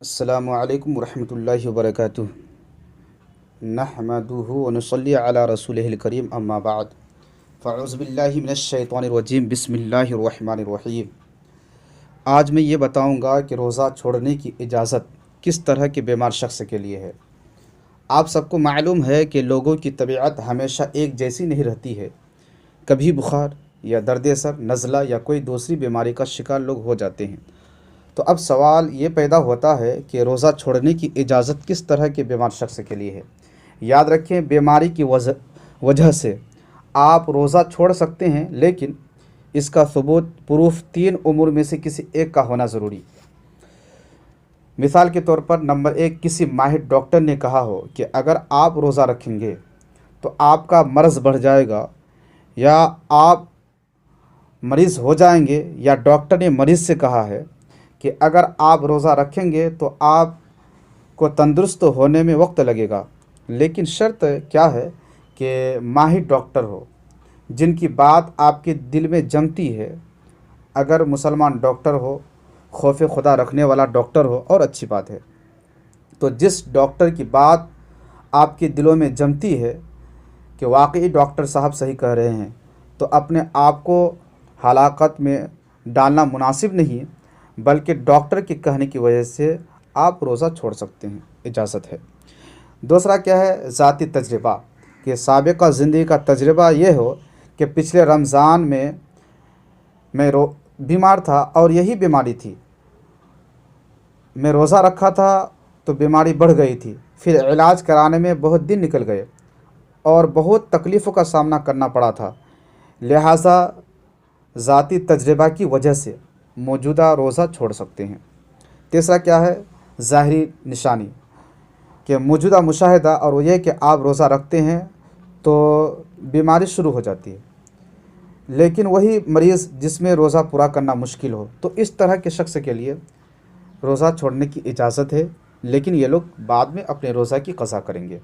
अस्सलामु अलैकुम वरहमतुल्लाहि वबरकातुह। नहमदुहु व नुसल्ली अला रसूलिहिल करीम, अम्मा बाद। फ़अऊज़ु बिल्लाहि मिनश शैतानिर रजीम, बिस्मिल्लाहिर रहमानिर रहीम। आज मैं ये बताऊंगा कि रोज़ा छोड़ने की इजाज़त किस तरह के बीमार शख्स के लिए है। आप सबको मालूम है कि लोगों की तबीयत हमेशा एक जैसी नहीं रहती है। कभी बुखार या दर्द सर, नज़ला या कोई दूसरी बीमारी का शिकार लोग हो जाते हैं। तो अब सवाल ये पैदा होता है कि रोज़ा छोड़ने की इजाज़त किस तरह के बीमार शख्स के लिए है। याद रखें, बीमारी की वजह से आप रोज़ा छोड़ सकते हैं, लेकिन इसका सबूत प्रूफ 3 उम्र में से किसी एक का होना ज़रूरी। मिसाल के तौर पर, नंबर 1, किसी माहिर डॉक्टर ने कहा हो कि अगर आप रोज़ा रखेंगे तो आपका मर्ज़ बढ़ जाएगा या आप मरीज़ हो जाएंगे, या डॉक्टर ने मरीज़ से कहा है कि अगर आप रोज़ा रखेंगे तो आपको तंदुरुस्त होने में वक्त लगेगा। लेकिन शर्त क्या है कि माहिर डॉक्टर हो, जिनकी बात आपके दिल में जमती है। अगर मुसलमान डॉक्टर हो, खौफ खुदा रखने वाला डॉक्टर हो, और अच्छी बात है। तो जिस डॉक्टर की बात आपके दिलों में जमती है कि वाकई डॉक्टर साहब सही कह रहे हैं, तो अपने आप को हलाकत में डालना मुनासिब नहीं, बल्कि डॉक्टर के कहने की वजह से आप रोज़ा छोड़ सकते हैं, इजाज़त है। दूसरा क्या है, ज़ाती तजर्बा, कि साबिक़ा ज़िंदगी का तजर्बा ये हो कि पिछले रमज़ान में मैं बीमार था और यही बीमारी थी, मैं रोज़ा रखा था तो बीमारी बढ़ गई थी, फिर इलाज कराने में बहुत दिन निकल गए और बहुत तकलीफ़ों का सामना करना पड़ा था। लिहाजा ज़ाती तजर्बा की वजह से मौजूदा रोज़ा छोड़ सकते हैं। तीसरा क्या है, ज़ाहिरी निशानी, कि मौजूदा मुशाहिदा, और वो ये कि आप रोज़ा रखते हैं तो बीमारी शुरू हो जाती है, लेकिन वही मरीज़ जिसमें रोज़ा पूरा करना मुश्किल हो, तो इस तरह के शख्स के लिए रोज़ा छोड़ने की इजाज़त है, लेकिन ये लोग बाद में अपने रोज़ा की क़ज़ा करेंगे।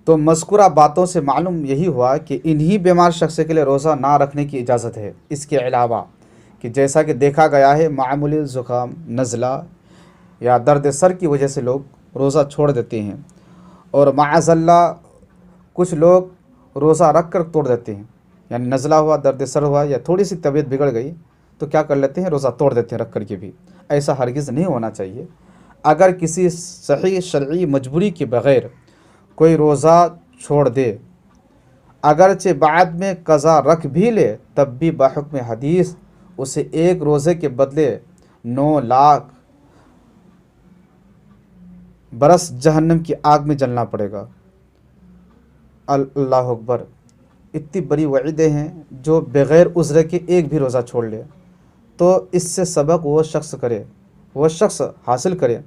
तो मज़कूरा बातों से मालूम यही हुआ कि इन्हीं बीमार शख्स के लिए रोज़ा ना रखने की इजाज़त है। इसके अलावा कि जैसा कि देखा गया है, मामूली ज़ुकाम, नज़ला या दर्द सर की वजह से लोग रोज़ा छोड़ देते हैं, और माअज़ल्ला कुछ लोग रोज़ा रख कर तोड़ देते हैं। यानी नज़ला हुआ, दर्द सर हुआ, या थोड़ी सी तबीयत बिगड़ गई तो क्या कर लेते हैं, रोज़ा तोड़ देते हैं रख कर के भी। ऐसा हरगिज़ नहीं होना चाहिए। अगर किसी सही शरई मजबूरी के बग़ैर कोई रोज़ा छोड़ दे, अगरचे बाद में क़ज़ा रख भी ले, तब भी बहुक्म हदीस उसे एक रोज़े के बदले 9 लाख बरस जहन्नम की आग में जलना पड़ेगा। अल्लाह अकबर। इतनी बड़ी वईदें हैं। जो बग़ैर उज़्र के एक भी रोज़ा छोड़ ले, तो इससे सबक वो शख्स करे, वो शख्स हासिल करे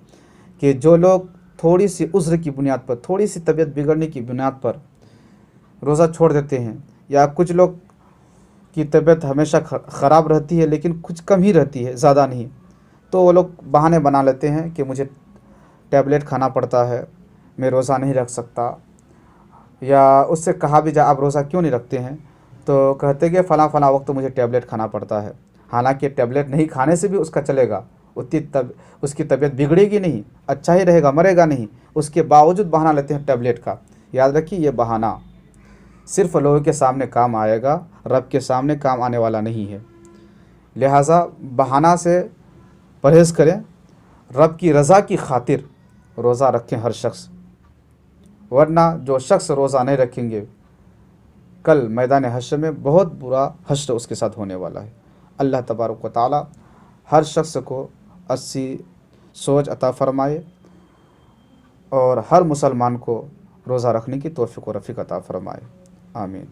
कि जो लोग थोड़ी सी उज़्र की बुनियाद पर, थोड़ी सी तबीयत बिगड़ने की बुनियाद पर रोज़ा छोड़ देते हैं, या कुछ लोग की तबीयत हमेशा ख़राब रहती है लेकिन कुछ कम ही रहती है, ज़्यादा नहीं, तो वो लोग बहाने बना लेते हैं कि मुझे टैबलेट खाना पड़ता है, मैं रोज़ा नहीं रख सकता। या उससे कहा भी जा, आप रोज़ा क्यों नहीं रखते हैं, तो कहते कि फ़लाँ फ़लाँ वक्त तो मुझे टैबलेट खाना पड़ता है। हालांकि टैबलेट नहीं खाने से भी उसका चलेगा, उसकी तबीयत बिगड़ेगी नहीं, अच्छा ही रहेगा, मरेगा नहीं। उसके बावजूद बहाना लेते हैं टैबलेट का। याद रखिए, ये बहाना सिर्फ़ लोगों के सामने काम आएगा, रब के सामने काम आने वाला नहीं है। लिहाजा बहाना से परहेज़ करें, रब की रज़ा की खातिर रोज़ा रखें हर शख्स, वरना जो शख्स रोज़ा नहीं रखेंगे, कल मैदान हश्र में बहुत बुरा हश्र उसके साथ होने वाला है। अल्लाह तबारक व तआला हर शख्स को अच्छी सोच अता फ़रमाए और हर मुसलमान को रोज़ा रखने की तौफ़ीक़ व रफ़ीक़ अता फ़रमाए। आमीन।